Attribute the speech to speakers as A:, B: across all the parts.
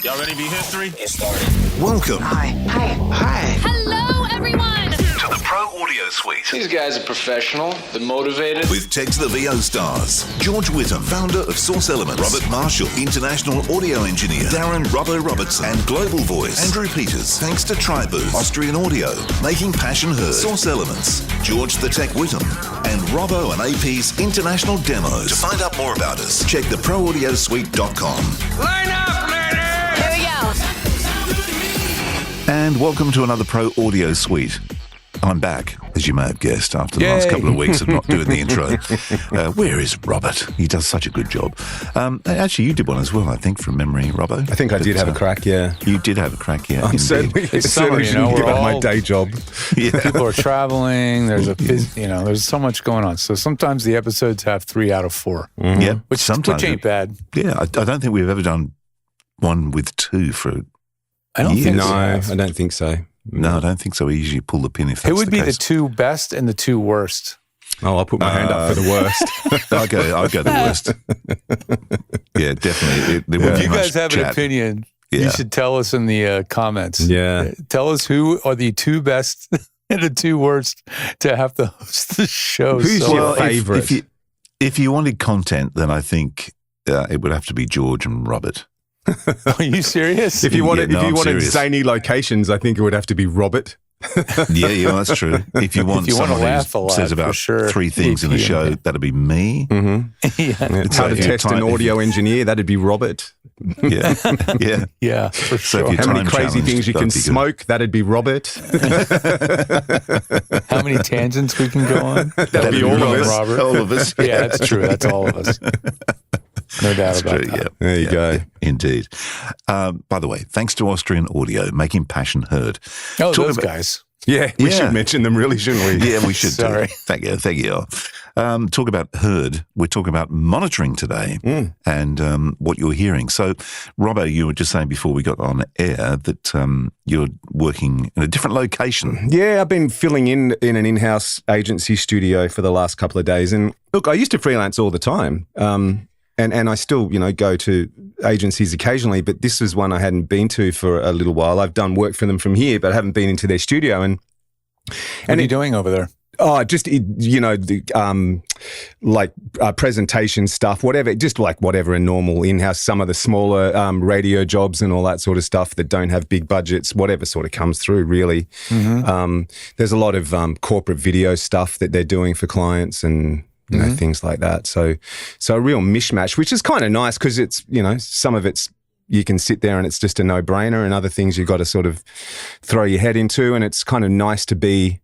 A: Y'all ready to be history?
B: Get started.
C: Welcome.
D: Hi.
E: Hello, everyone.
C: To the Pro Audio Suite.
B: These guys are professional. They're motivated.
C: With Tech to the VO stars. George Whittam, founder of Source Elements. Robert Marshall, international audio engineer. Darren Robbo Robertson and global voice. Andrew Peters, thanks to Tribooth, Austrian Audio, making passion heard. Source Elements. George the Tech Whittam. And Robbo and AP's international demos. To find out more about us, check theproaudiosuite.com.
D: Line up, ladies!
E: Here we go.
F: And welcome to another Pro Audio Suite. I'm back, as you may have guessed, after the last couple of weeks of not doing the intro. Where is Robert? He does such a good job. Actually, you did one as well, I think, from memory, Robbo.
G: I think I did have a crack, yeah.
F: You did have a crack, yeah.
G: I'm certainly shouldn't give up my day job.
F: Yeah.
H: People are traveling. There's there's so much going on. So sometimes the episodes have 3 out of 4.
G: Mm-hmm.
F: Yeah,
H: which ain't bad.
F: Yeah, I don't think we've ever done one with 2 for
H: I don't
F: years.
H: think
G: No,
H: so.
G: I don't think so.
F: No, I don't think so. We usually pull the pin if that's
H: It would
F: the
H: be
F: case.
H: the 2 best and the 2 worst.
G: Oh, I'll put my hand up for the worst.
F: I'll go the worst. Yeah, definitely. There wouldn't
H: If
F: be
H: you
F: much
H: guys have
F: chat.
H: an opinion,
F: Yeah.
H: you should tell us in the comments.
G: Yeah.
H: Tell us who are the 2 best and the 2 worst to have to host the show.
G: Who's
H: So-
G: your favourite?
F: If you wanted content, then I think it would have to be George and Robert.
H: Are you serious?
G: If you wanted,
F: I'm serious.
G: zany locations, I think it would have to be Robert.
F: Yeah, that's true. If you want
H: If you wanna
F: someone
H: laugh a
F: who
H: lot,
F: says
H: for
F: about
H: sure,
F: 3 things in the
H: EP,
F: show,
H: yeah.
F: that'd be me.
H: yeah.
G: How to
F: if you
G: test an
F: type-
G: audio engineer, that'd be Robert.
F: Yeah, yeah.
H: Yeah, for
F: So if
H: sure.
F: you-
G: How many
F: Time
G: crazy
F: challenged,
G: things you can
F: that'd be good.
G: smoke, that'd be Robert.
H: How many tangents we can go on?
G: That'd be all of us.
H: Robert.
F: All of us.
H: Yeah, that's true. That's all of us. No doubt about
F: True,
H: that.
F: yeah.
G: There you go.
F: Indeed. By the way, thanks to Austrian Audio, making passion heard.
H: Oh,
F: Talk
H: those
F: about-
H: guys.
G: Yeah, we
F: Yeah.
G: should mention them, really, shouldn't we?
F: Yeah, we should.
H: Sorry.
F: Do. Thank you. Talk about heard. We're talking about monitoring today and what you're hearing. So, Robbo, you were just saying before we got on air that you're working in a different location.
G: Yeah, I've been filling in an in-house agency studio for the last couple of days. And look, I used to freelance all the time. And I still, go to agencies occasionally, but this was one I hadn't been to for a little while. I've done work for them from here, but I haven't been into their studio.
H: What are you doing over there?
G: Oh, just, presentation stuff, whatever, just like whatever a normal in-house, some of the smaller radio jobs and all that sort of stuff that don't have big budgets, whatever sort of comes through, really. There's a lot of corporate video stuff that they're doing for clients and things like that. So a real mishmash, which is kind of nice because it's, some of it's, you can sit there and it's just a no-brainer, and other things you've got to sort of throw your head into. And it's kind of nice to be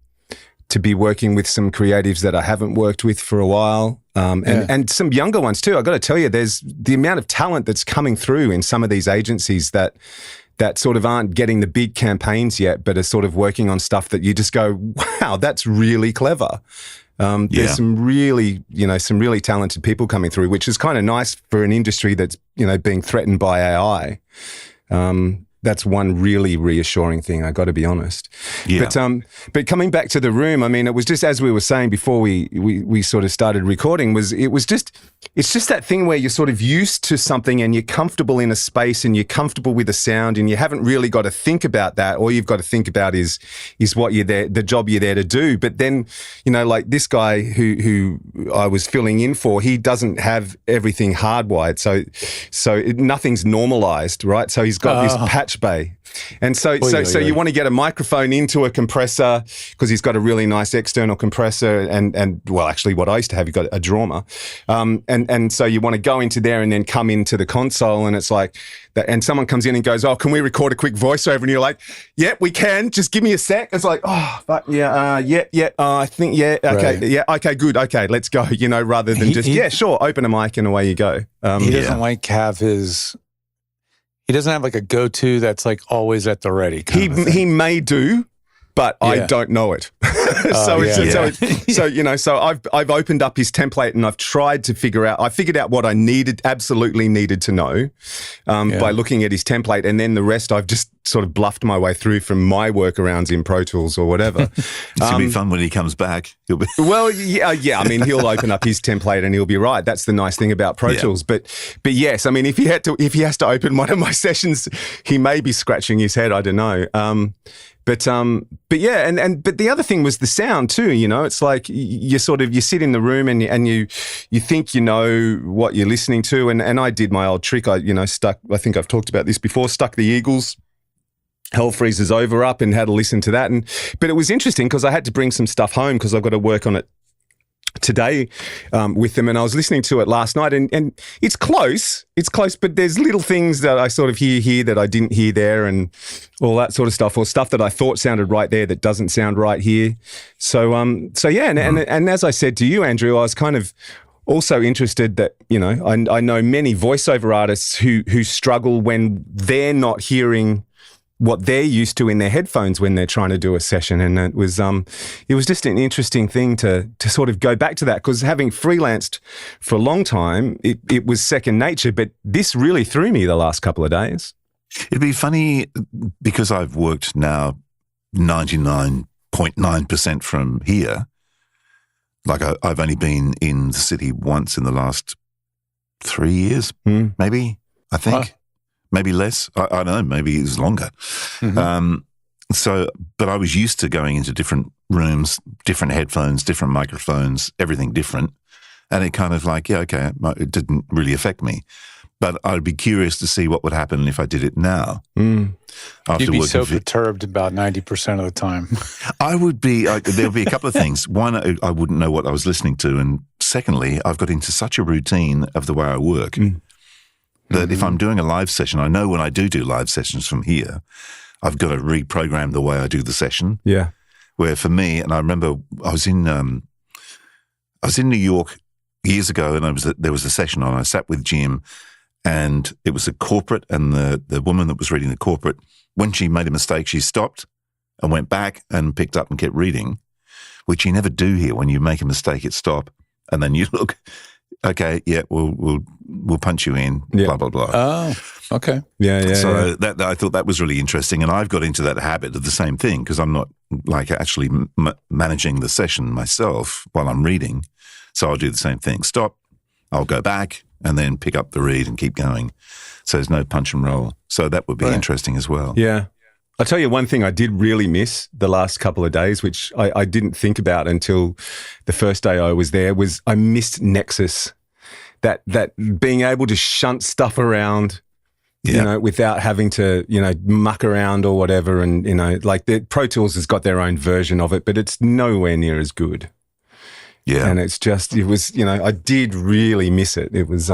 G: working with some creatives that I haven't worked with for a while. And some younger ones too. I've got to tell you, there's the amount of talent that's coming through in some of these agencies that sort of aren't getting the big campaigns yet, but are sort of working on stuff that you just go, wow, that's really clever. There's some really talented people coming through, which is kind of nice for an industry that's, being threatened by AI. That's one really reassuring thing, I got to be honest.
F: Yeah.
G: But coming back to the room, I mean, it was just as we were saying before we sort of started recording, it's just that thing where you're sort of used to something and you're comfortable in a space and you're comfortable with a sound and you haven't really got to think about that. All you've got to think about is what you're there, the job you're there to do. But then, like this guy who I was filling in for, he doesn't have everything hardwired, so nothing's normalized, right? So he's got this patch bay. And so you want to get a microphone into a compressor because he's got a really nice external compressor and well, actually what I used to have, you've got a Drama. And so you want to go into there and then come into the console and it's like, and someone comes in and goes, oh, can we record a quick voiceover? And you're like, yeah, we can. Just give me a sec. It's like, oh, but I think, okay,
H: Right.
G: yeah, okay, good, okay, let's go, rather than yeah, sure, open a mic and away you go.
H: He doesn't he doesn't have like a go-to that's like always at the ready.
G: He may do, but I don't know it. So I've opened up his template and I've tried to figured out what I absolutely needed to know by looking at his template, and then the rest I've just sort of bluffed my way through from my workarounds in Pro Tools or whatever.
F: It's going to be fun when he comes back. He'll be
G: Well, yeah. I mean, he'll open up his template and he'll be right. That's the nice thing about Pro Tools. But yes, I mean, if he has to open one of my sessions, he may be scratching his head. I don't know. But yeah, but the other thing was the sound too. You know, it's like you sit in the room and you think you know what you're listening to. And I did my old trick. I think I've talked about this before. Stuck the Eagles Hell Freezes Over up and had a listen to that. But it was interesting because I had to bring some stuff home because I've got to work on it today with them, and I was listening to it last night, and it's close, but there's little things that I sort of hear here that I didn't hear there, and all that sort of stuff, or stuff that I thought sounded right there that doesn't sound right here. So yeah, and as I said to you, Andrew, I was kind of also interested that, you know, I know many voiceover artists who struggle when they're not hearing what they're used to in their headphones when they're trying to do a session. And it was just an interesting thing to sort of go back to that, because having freelanced for a long time, it was second nature, but this really threw me the last couple of days.
F: It'd be funny because I've worked now 99.9% from here. Like I've only been in the city once in the last 3 years, maybe, I think. Maybe less. I don't know. Maybe it was longer. Mm-hmm. But I was used to going into different rooms, different headphones, different microphones, everything different. And it kind of like, yeah, okay, it didn't really affect me. But I'd be curious to see what would happen if I did it now.
H: You'd be so perturbed about 90% of the time.
F: I would be. There'll be a couple of things. One, I wouldn't know what I was listening to. And secondly, I've got into such a routine of the way I work that if I'm doing a live session, I know when I do live sessions from here, I've got to reprogram the way I do the session.
G: Yeah.
F: Where for me, and I remember I was in New York years ago, and there was a session on. I sat with Jim, and it was a corporate, and the woman that was reading the corporate, when she made a mistake, she stopped and went back and picked up and kept reading, which you never do here. When you make a mistake, it stop, and then you look. Okay, yeah, we'll punch you in, blah, blah, blah.
H: Oh, okay.
G: Yeah.
F: So that I thought that was really interesting, and I've got into that habit of the same thing because I'm not like actually managing the session myself while I'm reading. So I'll do the same thing. Stop, I'll go back, and then pick up the read and keep going. So there's no punch and roll. So that would be interesting as well.
G: Yeah. I'll tell you one thing I did really miss the last couple of days, which I didn't think about until the first day I was there, was I missed INXS. That being able to shunt stuff around, you know, without having to, you know, muck around or whatever. And, you know, like the Pro Tools has got their own version of it, but it's nowhere near as good. Yeah. And it was, you know, I did really miss it. It was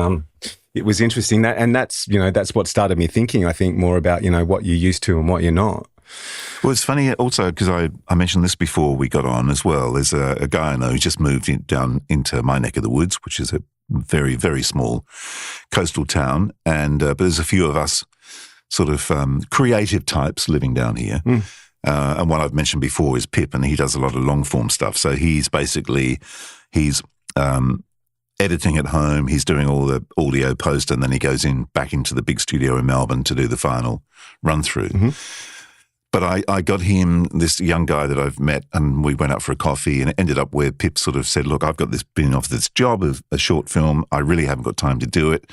G: interesting that's what started me thinking, I think, more about, you know, what you're used to and what you're not.
F: Well, it's funny also because I mentioned this before we got on as well. There's a guy I know who just moved down into my neck of the woods, which is a very, very small coastal town. And but there's a few of us sort of creative types living down here. And one I've mentioned before is Pip, and he does a lot of long form stuff. So he's editing at home. He's doing all the audio post, and then he goes back into the big studio in Melbourne to do the final run through. Mm-hmm. But I got him, this young guy that I've met, and we went out for a coffee, and it ended up where Pip sort of said, look, I've got been offered this job of a short film. I really haven't got time to do it.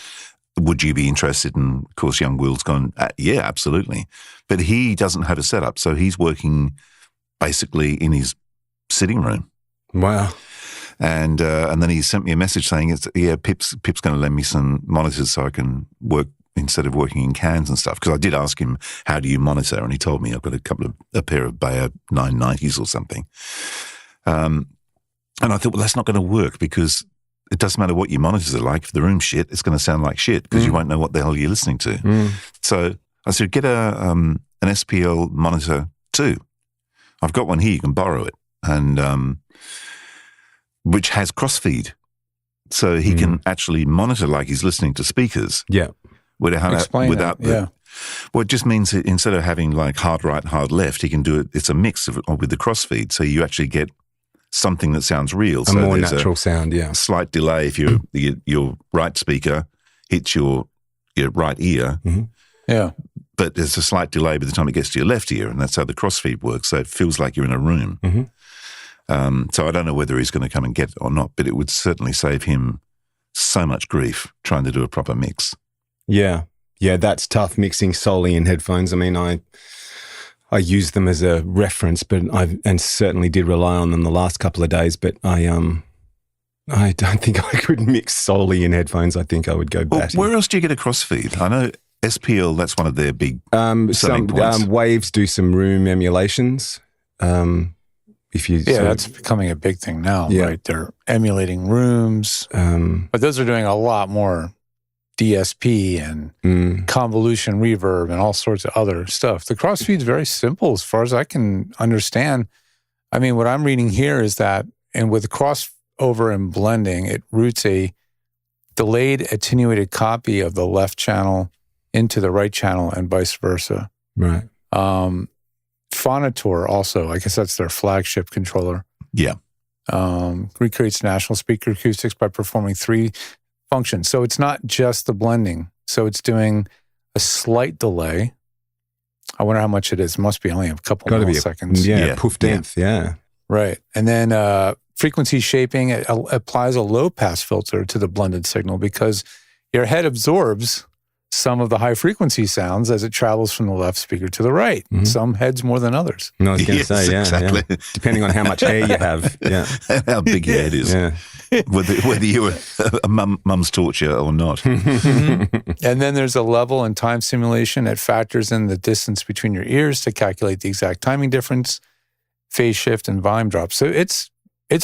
F: Would you be interested? And of course, young Will's gone, yeah, absolutely. But he doesn't have a setup. So he's working basically in his sitting room.
G: Wow.
F: And then he sent me a message saying, Pip's going to lend me some monitors so I can work instead of working in cans and stuff. Because I did ask him, how do you monitor? And he told me I've got a pair of Bayer 990s or something. And I thought, well, that's not going to work because it doesn't matter what your monitors are like. If the room's shit, it's going to sound like shit because you won't know what the hell you're listening to. So I said, get an SPL monitor too. I've got one here. You can borrow it. And which has crossfeed. So he can actually monitor like he's listening to speakers.
G: Yeah.
F: Without well, it just means that instead of having like hard right, hard left, he can do it. It's a mix with the crossfeed. So you actually get something that sounds real.
G: A more natural sound, yeah.
F: Slight delay if your right speaker hits your right ear.
H: Mm-hmm. Yeah.
F: but there's a slight delay by the time it gets to your left ear, and that's how the crossfeed works. So it feels like you're in a room. So I don't know whether he's going to come and get it or not, but it would certainly save him so much grief trying to do a proper mix.
G: Yeah, that's tough, mixing solely in headphones. I mean, I use them as a reference, but and certainly did rely on them the last couple of days. But I don't think I could mix solely in headphones. I think I would go batty.
F: Where else do you get a crossfeed? I know SPL, that's one of their big selling points.
G: Waves do some room emulations.
H: That's becoming a big thing now, right? They're emulating rooms, but those are doing a lot more DSP and convolution reverb and all sorts of other stuff. The crossfeed's very simple as far as I can understand. I mean, what I'm reading here is that, and with crossover and blending, it routes a delayed attenuated copy of the left channel into the right channel and vice versa.
G: Right.
H: Phonitor also, I guess that's their flagship controller.
F: Yeah.
H: Recreates national speaker acoustics by performing 3 functions. So it's not just the blending. So it's doing a slight delay. I wonder how much it is. It must be only a couple milliseconds.
G: Poof depth, yeah.
H: Right. And then frequency shaping, it applies a low pass filter to the blended signal because your head absorbs some of the high frequency sounds as it travels from the left speaker to the right. Some heads more than others.
G: No, I was going to say,
F: exactly.
G: Yeah. Depending on how much hair you have. Yeah.
F: How big your head is.
G: Yeah.
F: Whether you're a mum's torture or not.
H: And then there's a level and time simulation. It factors in the distance between your ears to calculate the exact timing difference, phase shift, and volume drop. So it's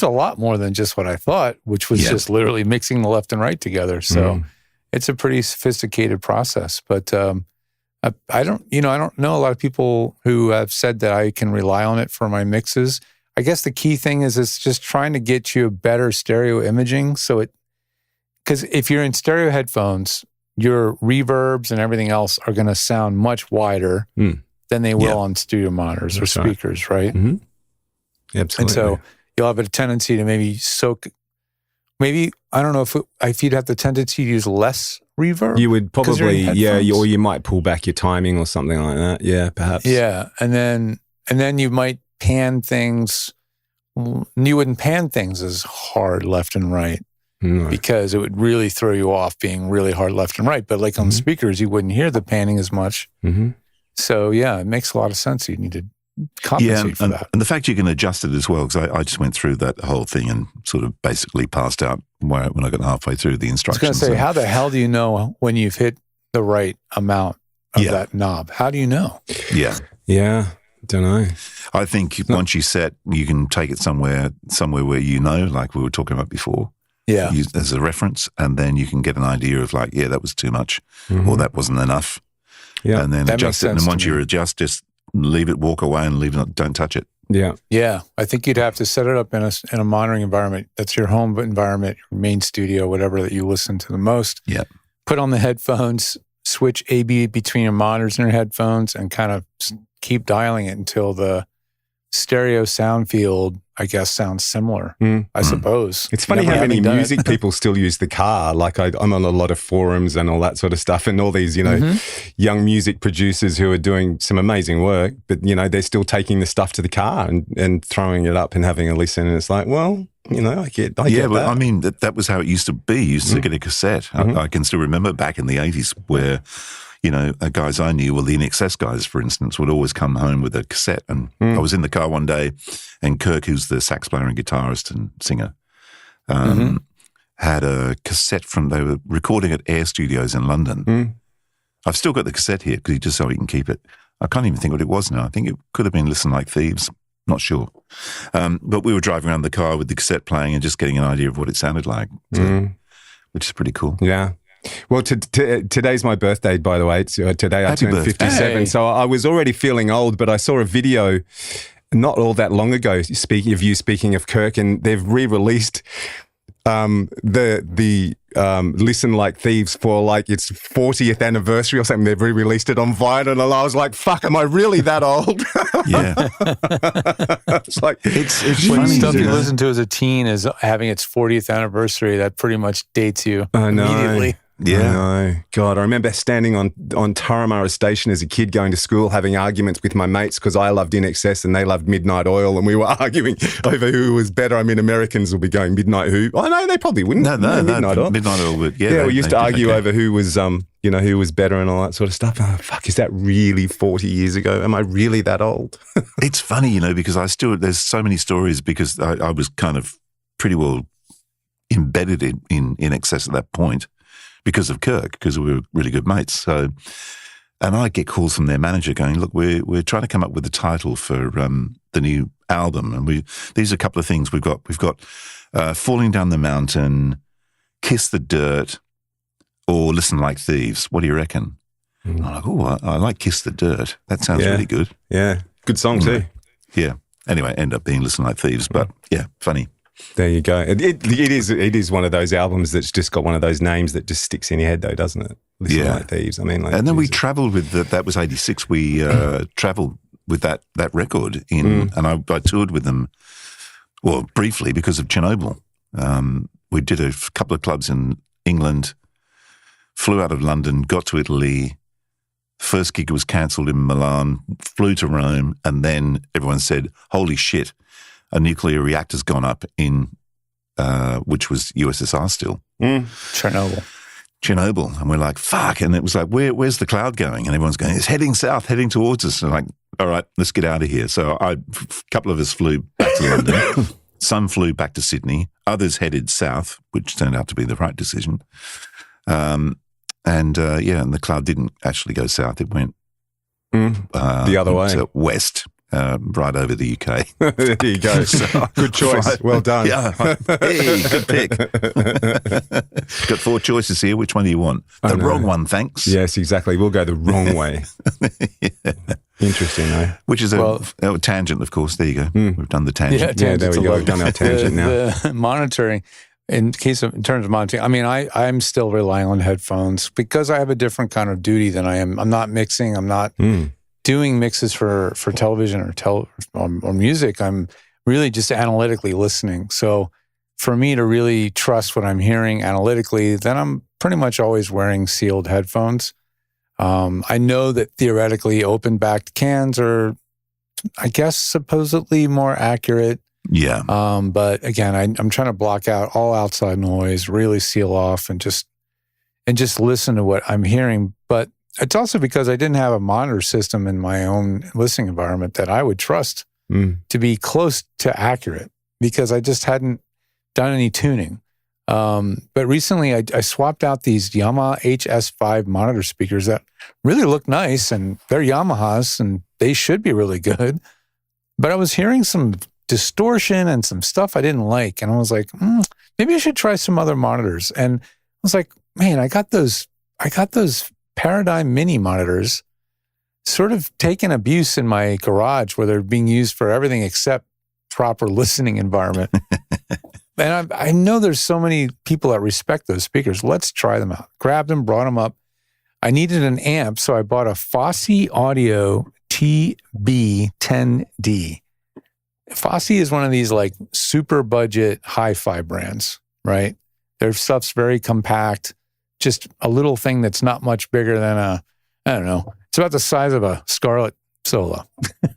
H: a lot more than just what I thought, which was just literally mixing the left and right together. So it's a pretty sophisticated process. But I don't know a lot of people who have said that I can rely on it for my mixes. I guess the key thing is it's just trying to get you a better stereo imaging. Because if you're in stereo headphones, your reverbs and everything else are going to sound much wider than they will on studio monitors or speakers, right?
G: Mm-hmm. Absolutely.
H: And so you'll have a tendency to maybe soak. Maybe, I don't know if you'd have the tendency to use less reverb.
G: You would probably, or you might pull back your timing or something like that. Yeah, perhaps.
H: Yeah, and then you might pan things. You wouldn't pan things as hard left and right because it would really throw you off being really hard left and right. But like on speakers, you wouldn't hear the panning as much. So yeah, it makes a lot of sense. You need to compensate for that.
F: And the fact you can adjust it as well, because I just went through that whole thing and sort of basically passed out when I got halfway through the instructions.
H: I was going to say, how the hell do you know when you've hit the right amount of that knob? How do you know?
G: Yeah, don't know.
F: I think once you set, you can take it somewhere where you know, like we were talking about before.
H: Yeah.
F: Use as a reference, and then you can get an idea of like, that was too much, or that wasn't enough.
G: Yeah.
F: And then
H: that
F: adjust it. And once you adjust, just leave it, walk away, and don't touch it.
G: Yeah.
H: Yeah. I think you'd have to set it up in a monitoring environment. That's your home environment, your main studio, whatever that you listen to the most.
F: Yeah.
H: Put on the headphones, switch A/B between your monitors and your headphones, and kind of keep dialing it until the stereo sound field, I guess, sounds similar, I suppose.
G: It's funny how many music people still use the car. Like I'm on a lot of forums and all that sort of stuff, and all these, young music producers who are doing some amazing work, but, they're still taking the stuff to the car and throwing it up and having a listen. And it's like, well, I get that.
F: But I mean, that was how it used to be. You used to get a cassette. I can still remember back in the 80s where, guys I knew, the INXS guys, for instance, would always come home with a cassette. And I was in the car one day, and Kirk, who's the sax player and guitarist and singer, had a cassette they were recording at Air Studios in London. I've still got the cassette here because just so he can keep it. I can't even think what it was now. I think it could have been Listen Like Thieves. Not sure. But we were driving around the car with the cassette playing and just getting an idea of what it sounded like, which is pretty cool.
G: Yeah. Well, today's my birthday, by the way. Today I turned 57. So I was already feeling old, but I saw a video not all that long ago, speaking of Kirk, and they've re-released the Listen Like Thieves for like its 40th anniversary or something. They've re-released it on vinyl, and I was like, fuck, am I really that old?
F: Yeah.
G: It's like,
F: it's
H: when
F: funny.
H: stuff you listen to as a teen is having its 40th anniversary, that pretty much dates you immediately.
F: Yeah.
G: I know. God, I remember standing on Turramurra Station as a kid going to school, having arguments with my mates because I loved INXS and they loved Midnight Oil, and we were arguing over who was better. I mean, Americans will be going Midnight who? Oh, no, they probably wouldn't.
F: No,
G: Midnight Oil.
F: Midnight Oil would.
G: Yeah, we used to argue over who was, who was better and all that sort of stuff. Oh, fuck, is that really 40 years ago? Am I really that old?
F: It's funny, because there's so many stories because I was kind of pretty well embedded in INXS at that point. Because of Kirk, because we were really good mates. So, and I get calls from their manager going, "Look, we're trying to come up with a title for the new album, and these are a couple of things we've got Falling Down the Mountain, Kiss the Dirt, or Listen Like Thieves. What do you reckon?" I'm like, "Oh, I like Kiss the Dirt. That sounds really good."
G: Yeah, good song too.
F: Yeah. Anyway, end up being Listen Like Thieves, but yeah, funny.
G: There you go. It is one of those albums that's just got one of those names that just sticks in your head, though, doesn't it? Listen Like Thieves. I mean,
F: and then we travelled with that was 86. We travelled with that record and I toured with them, well, briefly because of Chernobyl. We did a couple of clubs in England, flew out of London, got to Italy. First gig was cancelled in Milan, flew to Rome, and then everyone said, "Holy shit, a nuclear reactor's gone up in, which was USSR still. Chernobyl. And we're like, fuck. And it was like, where's the cloud going? And everyone's going, it's heading south, heading towards us. And I'm like, all right, let's get out of here. So a couple of us flew back to London. Some flew back to Sydney. Others headed south, which turned out to be the right decision. And the cloud didn't actually go south. It went
G: the other way.
F: West. Right over the UK.
G: There you go. Good choice. Well done.
F: Yeah. Hey, good pick. Got 4 choices here. Which one do you want? The wrong one, thanks.
G: Yes, exactly. We'll go the wrong way. Interesting, though.
F: Which is a tangent, of course. There you go. We've done the tangent.
G: Yeah, there we go. We've done our tangent now.
H: The monitoring, in terms of monitoring, I mean, I'm still relying on headphones because I have a different kind of duty than I am. I'm not mixing. I'm not doing mixes for television or music. I'm really just analytically listening. So for me to really trust what I'm hearing analytically, then I'm pretty much always wearing sealed headphones. I know that theoretically open-backed cans are, I guess, supposedly more accurate.
F: Yeah.
H: But again, I'm trying to block out all outside noise, really seal off and just listen to what I'm hearing. But it's also because I didn't have a monitor system in my own listening environment that I would trust to be close to accurate because I just hadn't done any tuning. But recently I swapped out these Yamaha HS5 monitor speakers that really look nice and they're Yamahas and they should be really good. But I was hearing some distortion and some stuff I didn't like. And I was like, maybe I should try some other monitors. And I was like, man, I got those Paradigm mini monitors sort of taking abuse in my garage where they're being used for everything except proper listening environment. And I know there's so many people that respect those speakers. Let's try them out. Grabbed them, brought them up. I needed an amp, so I bought a Fosse Audio TB10D. Fosse is one of these like super budget hi-fi brands, right? Their stuff's very compact. Just a little thing that's not much bigger than it's about the size of a Scarlett Solo.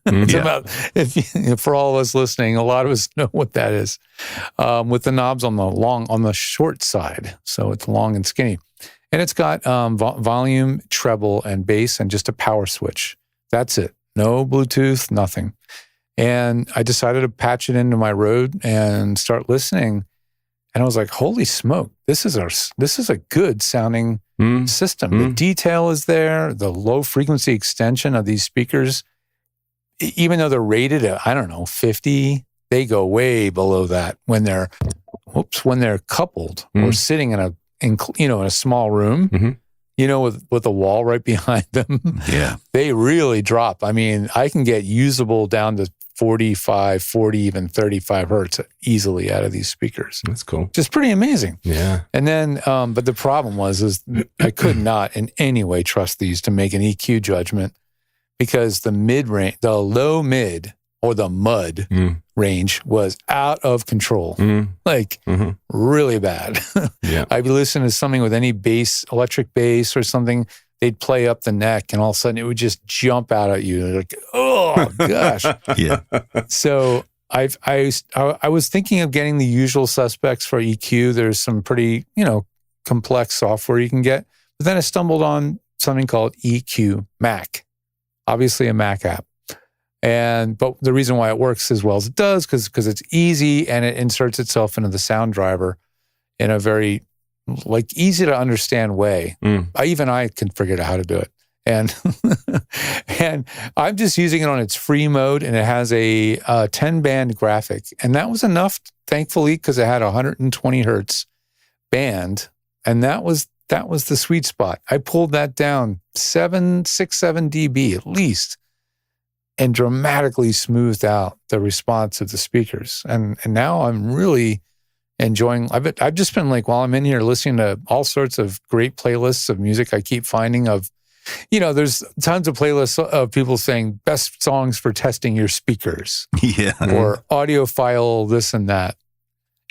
H: It's about, for all of us listening, a lot of us know what that is. With the knobs on the short side. So it's long and skinny. And it's got volume, treble, and bass, and just a power switch. That's it. No Bluetooth, nothing. And I decided to patch it into my Rode and start listening. And I was like, holy smoke, this is a good sounding system. The detail is there, the low frequency extension of these speakers, even though they're rated at, 50, they go way below that when they're coupled or sitting in a small room, with a wall right behind them. Yeah. They really drop. I mean, I can get usable down to 45, 40, even 35 hertz easily out of these speakers.
G: That's cool.
H: Just pretty amazing.
G: Yeah.
H: And then, but the problem was I could not in any way trust these to make an EQ judgment because the low mid or the mud range was out of control, like really bad.
G: Yeah.
H: I'd be listening to something with any bass, electric bass or something. They'd play up the neck, and all of a sudden it would just jump out at you. Like, oh gosh.
F: Yeah.
H: So I was thinking of getting the usual suspects for EQ. There's some pretty, complex software you can get. But then I stumbled on something called EQ Mac, obviously a Mac app. But the reason why it works as well as it does, because it's easy and it inserts itself into the sound driver in a very easy to understand way. I can figure out how to do it. And and I'm just using it on its free mode, and it has a 10-band graphic. And that was enough, thankfully, because it had 120 hertz band. And that was the sweet spot. I pulled that down 7 dB at least, and dramatically smoothed out the response of the speakers. And now I'm really enjoying. I've just been while I'm in here listening to all sorts of great playlists of music I keep finding of, there's tons of playlists of people saying best songs for testing your speakers.
F: Yeah.
H: Or audiophile this and that.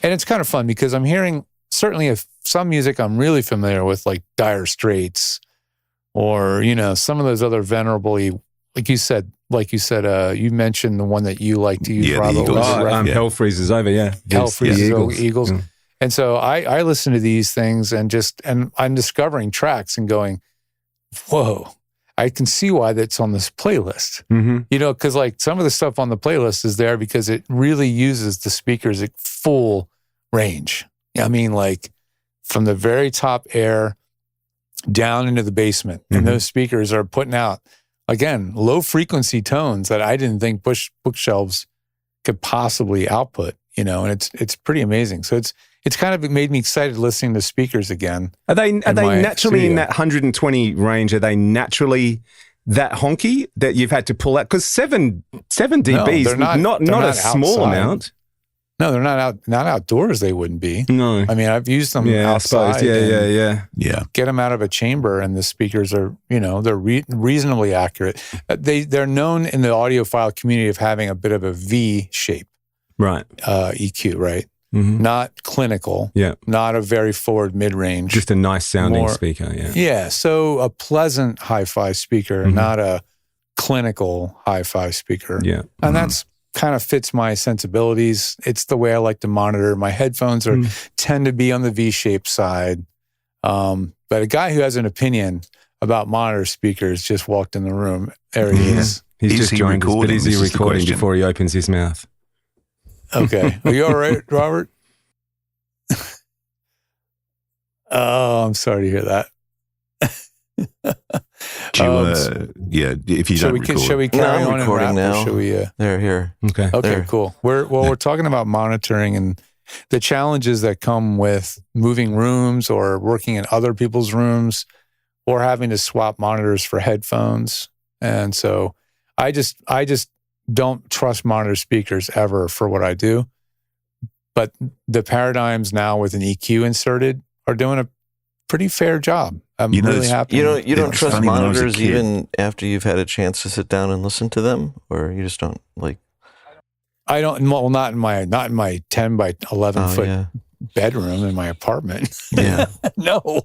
H: And it's kind of fun because I'm hearing certainly some music I'm really familiar with, like Dire Straits, or, some of those other venerably, like you said, you mentioned the one that you like to use, Robbo.
G: Hell Freezes Over, yeah.
H: Hell Freezes Over, Eagles.
G: Yeah.
H: And so I listen to these things and I'm discovering tracks and going, whoa, I can see why that's on this playlist. Because some of the stuff on the playlist is there because it really uses the speakers at full range. I mean, from the very top air down into the basement. And those speakers are putting out, again, low frequency tones that I didn't think bookshelves could possibly output, and it's pretty amazing. So it's kind of made me excited listening to speakers again.
G: Are they naturally in that 120 range? Are they naturally that honky that you've had to pull out? Because 7 dB is not a small amount.
H: No, they're not outdoors. They wouldn't be.
G: No,
H: I mean, I've used them outside.
G: I suppose. Yeah.
H: Get them out of a chamber, and the speakers are, they're reasonably accurate. They're known in the audiophile community of having a bit of a V shape,
G: right?
H: EQ, right? Not clinical.
G: Yeah. Not
H: a very forward mid range.
G: Just a nice sounding speaker. Yeah.
H: Yeah. So a pleasant hi-fi speaker, not a clinical hi-fi speaker.
G: Yeah.
H: And that's kind of fits my sensibilities. It's the way I like to monitor. My headphones tend to be on the V-shaped side. But a guy who has an opinion about monitor speakers just walked in the room. There he is.
G: He's just joined us, but is he recording before he opens his mouth?
H: Okay. Are you all right, Robert? Oh, I'm sorry to hear that.
F: If you don't record.
H: Shall we carry on
A: recording
H: and wrap,
A: now?
H: Or shall we?
A: They're here.
G: Okay.
H: Okay, cool. We're talking about monitoring and the challenges that come with moving rooms or working in other people's rooms or having to swap monitors for headphones. And so I just don't trust monitor speakers ever for what I do. But the paradigms now with an EQ inserted are doing a pretty fair job. I'm really happy.
A: You don't trust monitors even after you've had a chance to sit down and listen to them, or you just don't like.
H: I don't. Well, not in my 10 by 11 foot bedroom in my apartment.
A: Yeah.
H: No.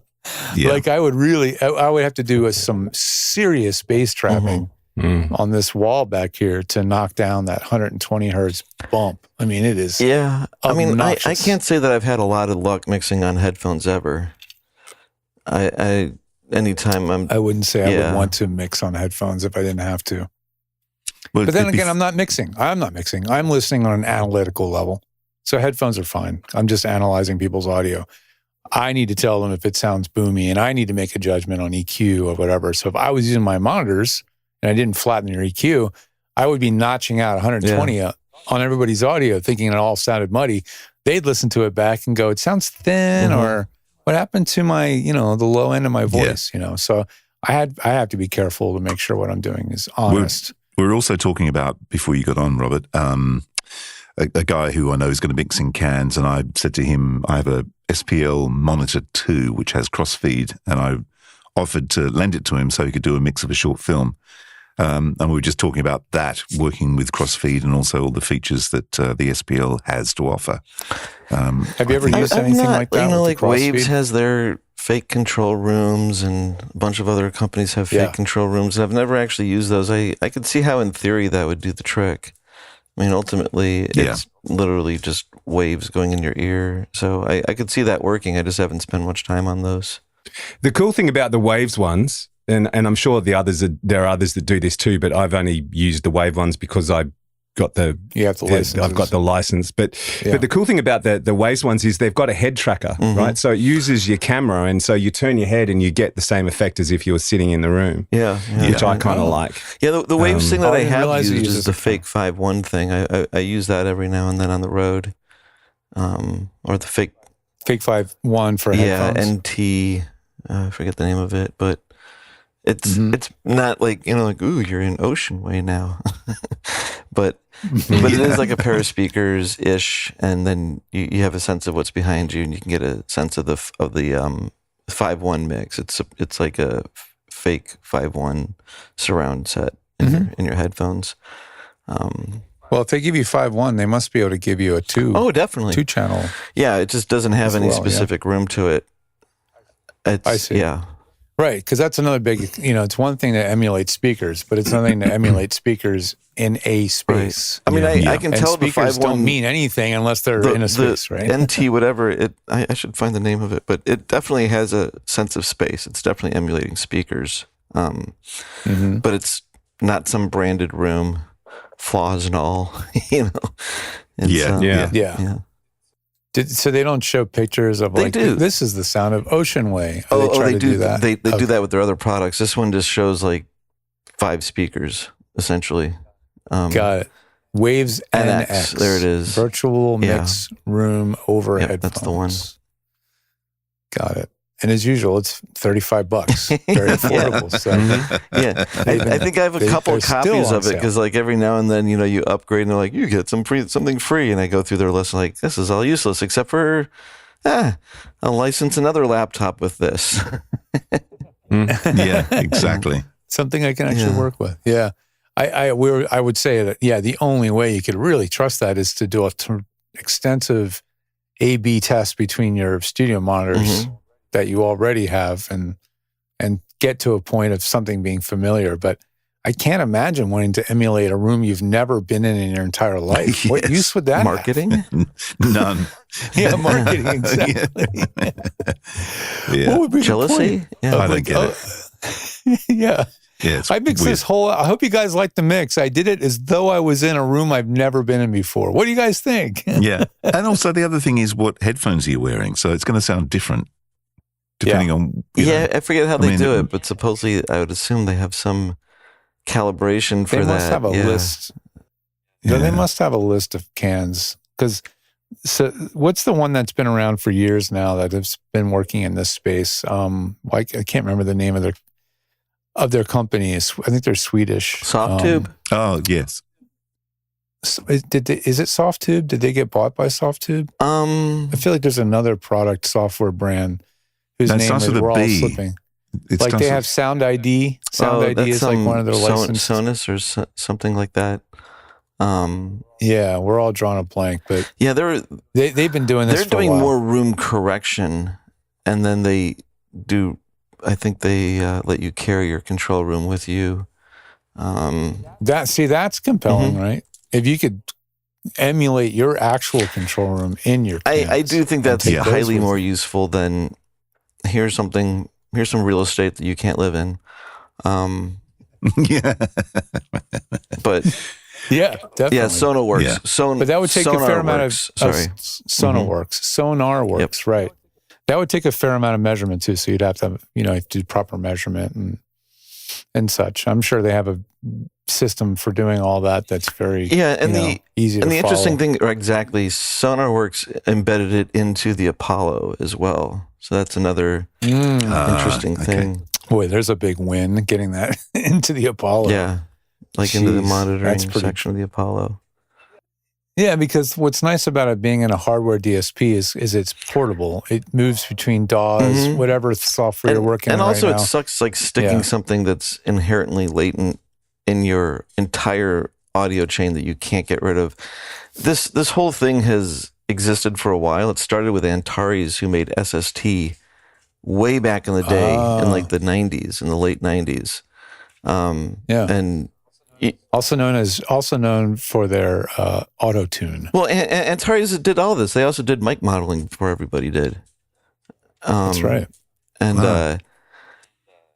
H: Yeah. I would have to do some serious bass trapping on this wall back here to knock down that 120 hertz bump. I mean, it is.
A: Yeah. I mean, I can't say that I've had a lot of luck mixing on headphones ever. Anytime
H: I wouldn't say I would want to mix on headphones if I didn't have to.
F: Well,
H: but then again, I'm not mixing. I'm listening on an analytical level. So headphones are fine. I'm just analyzing people's audio. I need to tell them if it sounds boomy, and I need to make a judgment on EQ or whatever. So if I was using my monitors and I didn't flatten their EQ, I would be notching out 120 on everybody's audio, thinking it all sounded muddy. They'd listen to it back and go, it sounds thin, or what happened to my, the low end of my voice, So I have to be careful to make sure what I'm doing is honest.
F: We're also talking about, before you got on, Robert, a guy who I know is going to mix in cans, and I said to him, I have a SPL Monitor 2, which has crossfeed, and I offered to lend it to him so he could do a mix of a short film. And we were just talking about that, working with crossfeed and also all the features that the SPL has to offer.
H: Have you ever used anything like that?
A: Like Waves has their fake control rooms, and a bunch of other companies have fake control rooms. I've never actually used those. I could see how in theory that would do the trick. I mean, ultimately, it's literally just waves going in your ear. So I could see that working. I just haven't spent much time on those.
G: The cool thing about the Waves ones, and I'm sure there are others that do this too, but I've only used the Wave ones because I've got the license. But the cool thing about the Waves ones is they've got a head tracker, right? So it uses your camera, and so you turn your head and you get the same effect as if you were sitting in the room. Which I kind of like.
A: Yeah, the Waves thing that I have used is the fake 5.1 thing. I use that every now and then on the road, or the fake
H: 5.1 for headphones.
A: NT. I forget the name of it, but it's not like, like, ooh, you're in Ocean Way now. but it is like a pair of speakers ish, and then you have a sense of what's behind you, and you can get a sense of the 5.1 mix. It's like a fake 5.1 surround set in your headphones.
H: Well, if they give you 5.1, they must be able to give you a 2.
A: Oh, definitely
H: 2 channel.
A: Yeah, it just doesn't have any specific room to it.
H: I see.
A: Yeah.
H: Right, because that's another big, it's one thing to emulate speakers, but it's another thing to emulate speakers in a space.
A: Right. I mean, I can tell the 5.1
H: don't mean anything unless they're in a space, right?
A: NT, whatever, I should find the name of it, but it definitely has a sense of space. It's definitely emulating speakers, but it's not some branded room, flaws and all,
H: Yeah. So they don't show pictures of this is the sound of Ocean Way.
A: They do that. They do that with their other products. This one just shows like 5 speakers, essentially.
H: Got it. Waves INXS.
A: There it is.
H: Virtual mix room over headphones.
A: That's the one.
H: Got it. And as usual, it's $35. Very affordable. So.
A: I think I have a couple copies of it because, like, every now and then, you upgrade and they're like, you get something free, and I go through their list like, this is all useless except for, I'll license another laptop with this.
F: Yeah, exactly.
H: Something I can actually work with. Yeah, I would say that. Yeah, the only way you could really trust that is to do extensive A/B test between your studio monitors. That you already have and get to a point of something being familiar. But I can't imagine wanting to emulate a room you've never been in your entire life. What use would that
A: marketing?
F: Have? None.
H: Marketing, exactly. What would be
A: jealousy?
F: I don't get it.
H: Yeah. I mixed
F: weird.
H: this whole, I hope you guys like the mix. I did it as though I was in a room I've never been in before. What do you guys think?
F: Yeah. And also the other thing is what headphones are you wearing? So it's going to sound different. Depending on
A: I forget how they do it, but supposedly I would assume they have some calibration for that.
H: They must have a list. Yeah, they must have a list of cans. Because what's the one that's been around for years now that has been working in this space? I can't remember the name of their company. I think they're Swedish.
A: Softtube.
F: Oh yes.
H: Is it Softtube? Did they get bought by Softtube? I feel like there's another product software brand. Whose name is we're all slipping. Like they have Sound ID. Sound ID is like one of their licenses.
A: Sonus or something like that.
H: Yeah, we're all drawing a blank, but they've been doing this.
A: They're doing more room correction, and then they do. I think they let you carry your control room with you.
H: That's compelling, right? If you could emulate your actual control room in your cans,
A: I do think that's highly more useful than here's some real estate that you can't live in. But
H: definitely.
A: Yeah, Sonarworks.
H: But that would take a fair amount of Sonarworks. Sonarworks, right. That would take a fair amount of measurement too. So you'd have to, do proper measurement and such. I'm sure they have a system for doing all that. That's very easy to follow.
A: And the interesting thing, exactly, Sonarworks embedded it into the Apollo as well. So that's another interesting thing.
H: Boy, there's a big win getting that into the Apollo.
A: Yeah, into the monitoring section of the Apollo.
H: Yeah, because what's nice about it being in a hardware DSP is it's portable. It moves between DAWs, whatever software you're working on.
A: And also
H: right now.
A: it sucks sticking something that's inherently latent in your entire audio chain that you can't get rid of. This whole thing has existed for a while. It started with Antares, who made SST way back in the day, in like the 90s, in the late 90s. And
H: also known for their auto tune.
A: Well, Antares did all this. They also did mic modeling before everybody did.
H: That's right.
A: And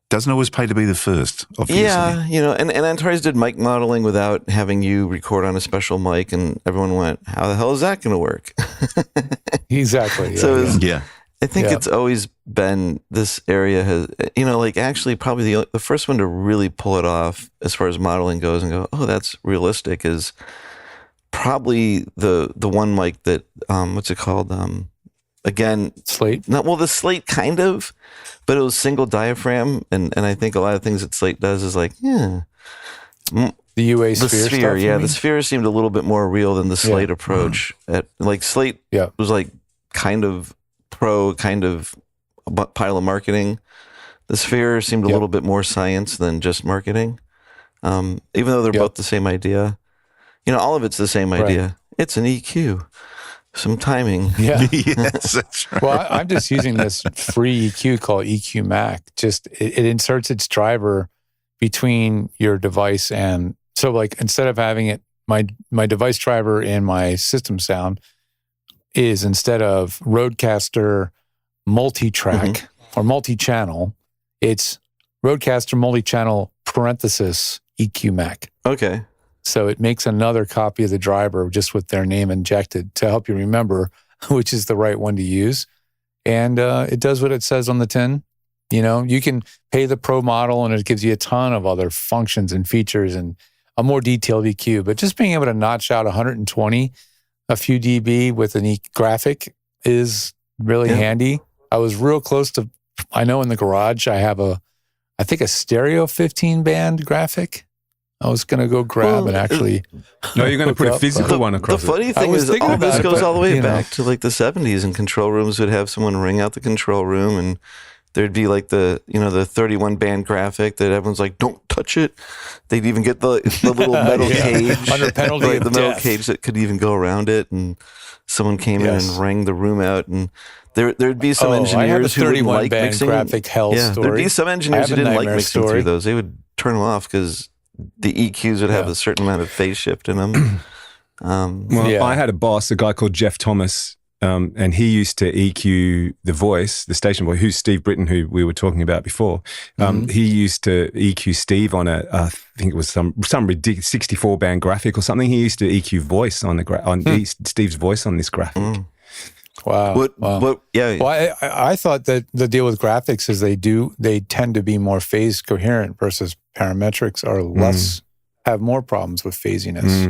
F: doesn't always pay to be the first, obviously.
A: Yeah, and Antares did mic modeling without having you record on a special mic, and everyone went, "How the hell is that going to work?"
H: Exactly.
A: Yeah, I think it's always been, this area has, like actually probably the first one to really pull it off as far as modeling goes and go, "Oh, that's realistic," is probably the one mic that what's it called? Again,
H: Slate.
A: The Slate kind of, but it was single diaphragm, and I think a lot of things that Slate does is like, the
H: UA
A: the
H: sphere.
A: sphere,
H: Stuff,
A: the sphere seemed a little bit more real than the Slate approach. Like Slate was like kind of pro, kind of a pile of marketing. The sphere seemed a little bit more science than just marketing, even though they're both the same idea. All of it's the same idea. It's an EQ. Some timing.
H: Yeah.
F: Yes, that's right.
H: Well, I'm just using this free EQ called EQ Mac. Just it inserts its driver between your device and, so like instead of having it, my device driver in my system sound is, instead of Rodecaster multi-track or multi-channel, it's Rodecaster multi-channel parenthesis EQ Mac.
A: Okay.
H: So it makes another copy of the driver just with their name injected to help you remember which is the right one to use. And it does what it says on the tin. You can pay the pro model and it gives you a ton of other functions and features and a more detailed EQ. But just being able to notch out 120, a few dB with an graphic is really handy. I was real close to, I know in the garage I have I think a stereo 15 band graphic. I was going to go grab and actually.
G: No, you're going to put a physical one across.
A: The funny thing is, all this goes all the way back to like the 70s, and control rooms would have someone ring out the control room, and there'd be like the 31 band graphic that everyone's like, "Don't touch it." They'd even get the little metal cage
H: under penalty
A: like
H: of
A: the metal
H: death.
A: cage that could even go around it, and someone came in and rang the room out, and there'd be some engineers who wouldn't like mixing.
H: Graphic hell story.
A: There'd be some engineers who didn't like mixing
H: story.
A: through those. They would turn them off because the EQs would have a certain amount of phase shift in them.
G: I had a boss, a guy called Jeff Thomas, and he used to EQ the voice, the station voice, who's Steve Britton, who we were talking about before. He used to EQ Steve on I think it was some ridiculous 64-band graphic or something. He used to EQ voice on Steve's voice on this graphic.
H: Wow.
A: Well,
H: I thought that the deal with graphics is they tend to be more phase coherent versus parametrics are less, have more problems with phasiness.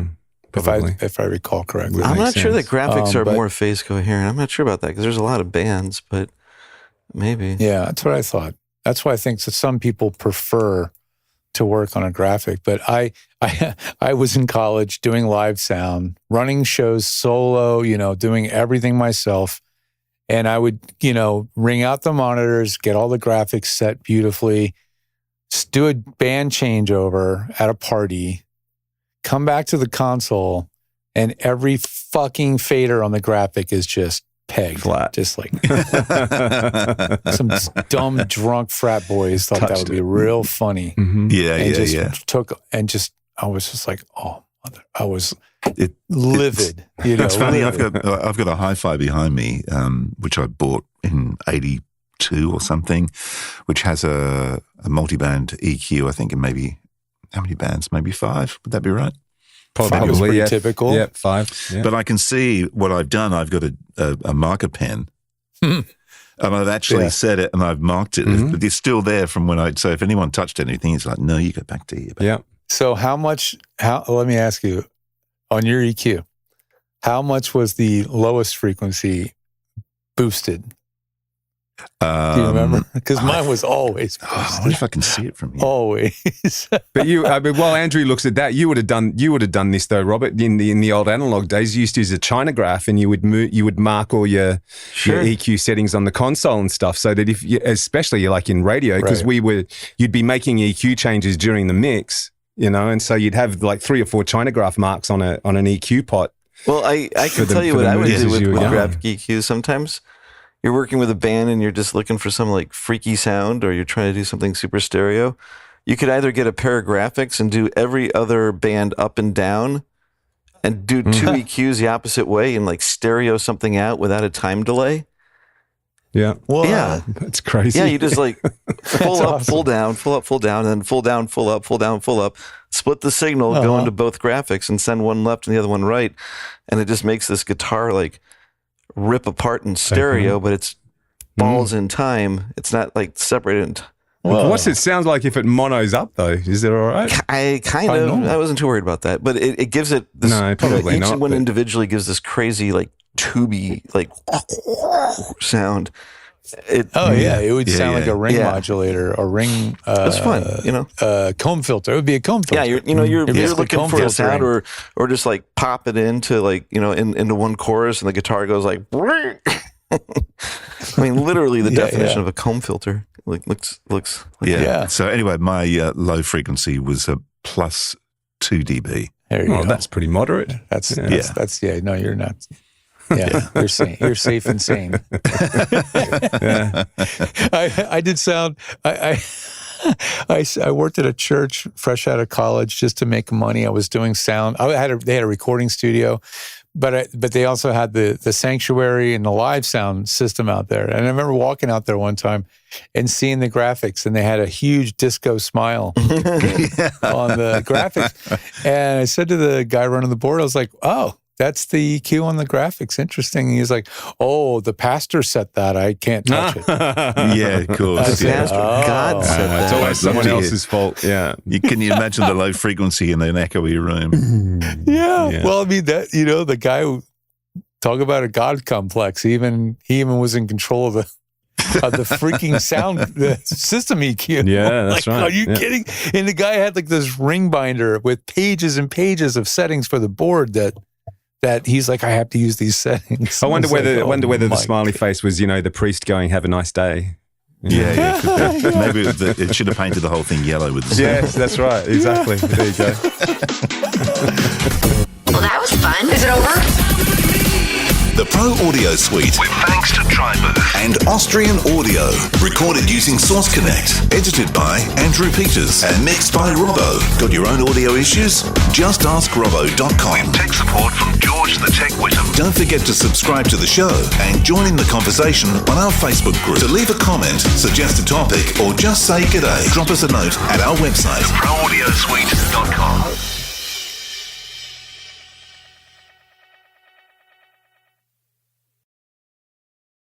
H: If I recall correctly.
A: I'm not sure that graphics are more phase coherent. I'm not sure about that because there's a lot of bands, but maybe.
H: Yeah, that's what I thought. That's why I think that some people prefer to work on a graphic. But I was in college doing live sound, running shows solo, doing everything myself. And I would, ring out the monitors, get all the graphics set beautifully, do a band changeover at a party, come back to the console, and every fucking fader on the graphic is just pegged.
G: Flat.
H: Just like some dumb drunk frat boys thought that would be real funny. I was just like, oh, mother. I was livid.
F: It's funny.
H: Livid.
F: I've got a hi-fi behind me, which I bought in 82 or something, which has a multi-band EQ, I think, and maybe, how many bands? Maybe 5. Would that be right?
H: Probably typical.
G: Yeah, 5. Yeah.
F: But I can see what I've done. I've got a marker pen. And I've actually set it and I've marked it. But it's still there from when so if anyone touched anything, it's like, no, you go back to your band.
G: Yeah.
H: So let me ask you, on your EQ, how much was the lowest frequency boosted? Do you remember? Because mine was always boosted.
F: I wonder if I can see it from here.
H: Always.
G: But while Andrew looks at that, you would have done this though, Robert. In the old analog days, you used to use a China graph, and you would mark all your EQ settings on the console and stuff, so that especially like in radio, because you'd be making EQ changes during the mix. and so you'd have like 3 or 4 Chinograph marks on an EQ pot.
A: Well, I can tell you what I would do with graphic EQs. Sometimes you're working with a band and you're just looking for some like freaky sound, or you're trying to do something super stereo. You could either get a pair of graphics and do every other band up and down, and do 2 EQs the opposite way and like stereo something out without a time delay.
G: Yeah.
A: Whoa. Yeah.
G: That's crazy.
A: Yeah, you just like full up, full down, full up, full down, and then full down, full up, full down, full up. Split the signal, go into both graphics, and send one left and the other one right. And it just makes this guitar like rip apart in stereo, but it's balls in time. It's not like separated.
G: What's it sound like if it monos up though? Is it all right?
A: I wasn't too worried about that, but it gives it this,
G: probably
A: each
G: not,
A: one individually gives this crazy like tubey like sound.
H: It would sound like a ring modulator, a ring.
A: That's fun,
H: comb filter. It would be a comb filter.
A: Yeah, you're looking for a sound, or just like pop it into like into one chorus, and the guitar goes like. I mean, literally the definition of a comb filter. Like looks like that.
F: So anyway, my low frequency was a plus 2 dB.
H: There you go.
G: That's pretty moderate.
H: That's no, you're not. Yeah, you're safe and sane. I did sound. I worked at a church fresh out of college just to make money. I was doing sound. They had a recording studio, but they also had the sanctuary and the live sound system out there. And I remember walking out there one time and seeing the graphics, and they had a huge disco smile on the graphics. And I said to the guy running the board, I was like, "Oh, that's the EQ on the graphics. Interesting." And he's like, "Oh, the pastor set that. I can't touch it."
F: Yeah, of course.
A: God said that.
G: It's always someone else's fault. Yeah.
F: Can you imagine the low frequency in an echoey room?
H: Yeah. Well, I mean, that the guy who talk about a God complex. He even was in control of the freaking sound, the system EQ.
G: Yeah, that's right.
H: Are you kidding? And the guy had like this ring binder with pages and pages of settings for the board that he's like, I have to use these settings.
G: I wonder whether the smiley face was, the priest going, "Have a nice day."
F: Yeah. Maybe it should have painted the whole thing yellow with the sun.
G: Yes, that's right. Exactly. There you go.
E: Well, that was fun. Is it over?
C: The Pro Audio Suite, with thanks to Tribooth and Austrian Audio. Recorded using Source Connect. Edited by Andrew Peters and mixed by Robbo. Got your own audio issues? Just ask Robbo.com. With tech support from George the Tech Whittam. Don't forget to subscribe to the show and join in the conversation on our Facebook group. To leave a comment, suggest a topic, or just say g'day, drop us a note at our website, proaudiosuite.com.